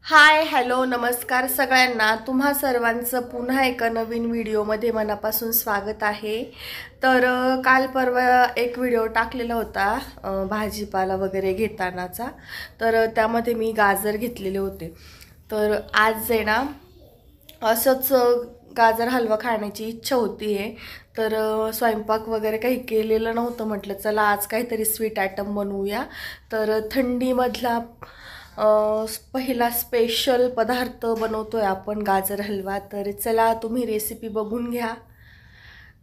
Hi hello नमस्कार सगळ्यांना। तुम्हा सर्वांचं पुन्हा एका नवीन व्हिडिओमध्ये मनापासून स्वागत आहे। तर काल परवा एक व्हिडिओ टाकलेला होता भाजीपाला वगैरे घेतानाचा। तर त्यामध्ये मी गाजर घेतलेले होते। तर आज आहे ना असंच गाजर हलवा खाण्याची इच्छा होतीये। तर स्वयंपाक वगैरे काही केलेलं नव्हतं, म्हटलं चला आज काहीतरी स्वीट आयटम बनवूया। तर थंडीमधला पहिला स्पेशल पदार्थ बनवतोय आपण गाजर हलवा। तर चला तुम्ही रेसिपी बघून घ्या।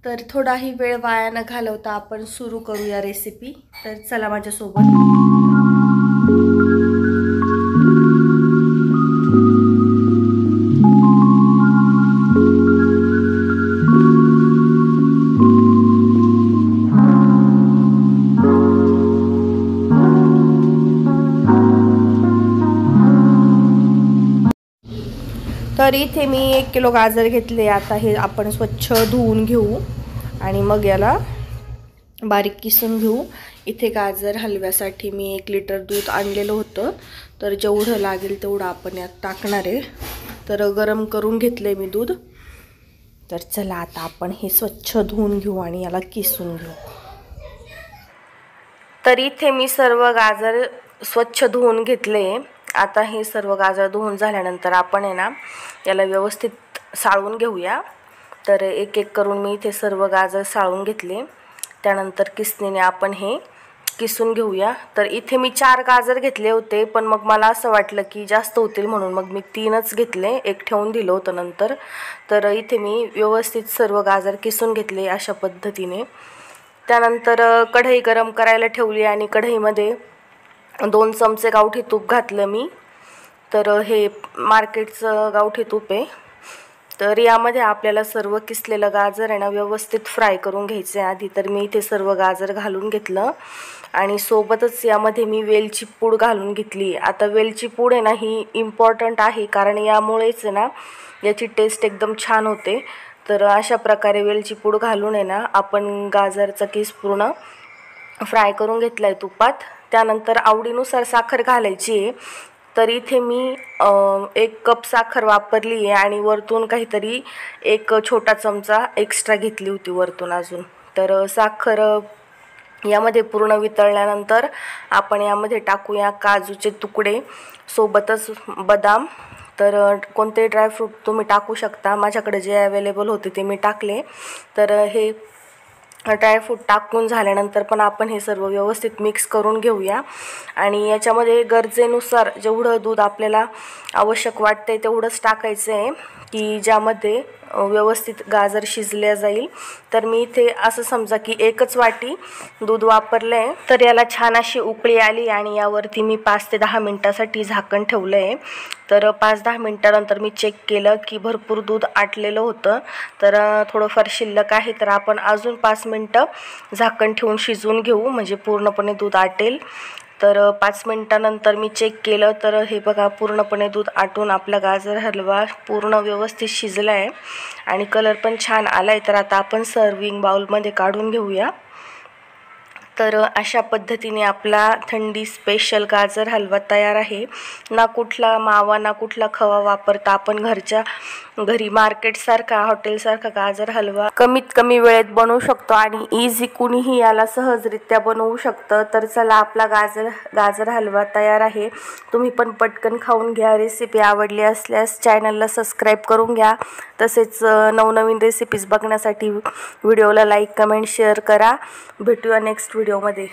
तर थोडाही वेळ वाया न घालवता आपण सुरू करूया रेसिपी। तर चला माझ्यासोबत। तर इथे मी 1 किलो गाजर घेतले। आता हे आपण स्वच्छ धुवून घेऊ आणि मग याला बारीक किसून घेऊ। इथे गाजर हलव्यासाठी मी 1 लिटर दूध आणलेलं होतं। तर जेवढं लागेल तेवढं आपण यात टाकणार आहे। तर गरम करून घेतले मी दूध। तर चला आता आपण हे स्वच्छ धुवून घेऊ आणि याला किसून घेऊ। तर इथे मी सर्व गाजर स्वच्छ धुवून घेतले। आता हे सर्व गाजर धुवून झाल्यानंतर आपण आहे ना याला व्यवस्थित साळून घेऊया। तर एक एक करून मी इथे सर्व गाजर साळून घेतले। त्यानंतर किसणीने आपण हे किसून घेऊया। तर इथे मी 4 गाजर घेतले होते, पण मग मला असं वाटलं की जास्त होतील म्हणून मग मी 3च घेतले, एक ठेवून दिलं होतं नंतर। तर इथे मी व्यवस्थित सर्व गाजर किसून घेतले अशा पद्धतीने। त्यानंतर कढई गरम करायला ठेवली आणि कढईमध्ये 2 चमचे गावठी तूप घातलं मी। तर हे मार्केटचं गावठी तूप आहे। तर यामध्ये आपल्याला सर्व किसलेलं गाजर आहे ना व्यवस्थित फ्राय करून घ्यायचे आधी। तर मी इथे सर्व गाजर घालून घेतलं आणि सोबतच यामध्ये मी वेलची पूड घालून घेतली। आता वेलची पूड आहे ना ही इम्पॉर्टंट आहे, कारण यामुळेच ना याची टेस्ट एकदम छान होते। तर अशा प्रकारे वेलची पूड घालून आहे ना आपण गाजरचा किस पूर्ण फ्राय करून घेतला आहे तुपात। त्यानंतर आवडीनुसार साखर घालायची आहे। तर इथे मी 1 कप साखर वापरली आहे आणि वरतून काहीतरी 1 छोटा चमचा एक्स्ट्रा घेतली होती वरतून अजून। तर साखर यामध्ये पूर्ण वितळल्यानंतर आपण यामध्ये टाकूया काजूचे तुकडे, सोबतच बदाम। तर कोणते ड्रायफ्रूट तुम्ही टाकू शकता, माझ्याकडे जे अवेलेबल होते ते मी टाकले। तर हे ड्रायफ्रूट टाकून झाल्यानंतर पण आपण हे सर्व व्यवस्थित मिक्स करून घेऊया। आणि याच्यामध्ये गरजेनुसार जेवढं दूध आपल्याला आवश्यक वाटते तेवढंच टाकायचं आहे, की ज्यामध्ये व्यवस्थित गाजर शिजल्या जाईल। तर मी इथे असं समजा की 1च वाटी दूध वापरलं आहे। तर याला छान अशी उकळी आली आणि यावरती मी 5 ते 10 मिनिटासाठी झाकण ठेवलं आहे। तर 5-10 मिनिटानंतर मी चेक केलं की भरपूर दूध आटलेलं होतं। तर थोडंफार शिल्लक आहे, तर आपण अजून 5 मिनिटं झाकण ठेवून शिजवून घेऊ, म्हणजे पूर्णपणे दूध आटेल। तर 5 मिनिटानंतर मी चेक केलं तर हे बघा पूर्णपणे दूध आटून आपला गाजर हलवा पूर्ण व्यवस्थित शिजला आहे आणि कलर पण छान आला आहे। तर आता आपण सर्विंग बाउलमध्ये काढून घेऊया। तर अशा पद्धतीने आपला थंडी स्पेशल गाजर हलवा तयार आहे। ना कुठला मावा ना कुठला खवा वापरता आपण घरच्या घरी मार्केटसारखा हॉटेलसारखा गाजर हलवा कमीत कमी वेळेत बनवू शकतो आणि इझी कुणीही याला सहजरित्या बनवू शकतं। तर चला आपला गाजर हलवा तयार आहे। तुम्ही पण पटकन खाऊन घ्या। रेसिपी आवडली असल्यास चॅनलला सबस्क्राईब करून घ्या। तसेच नवनवीन रेसिपीज बघण्यासाठी व्हिडिओला लाईक कमेंट शेअर करा। भेटूया नेक्स्ट व्हिडिओमध्ये।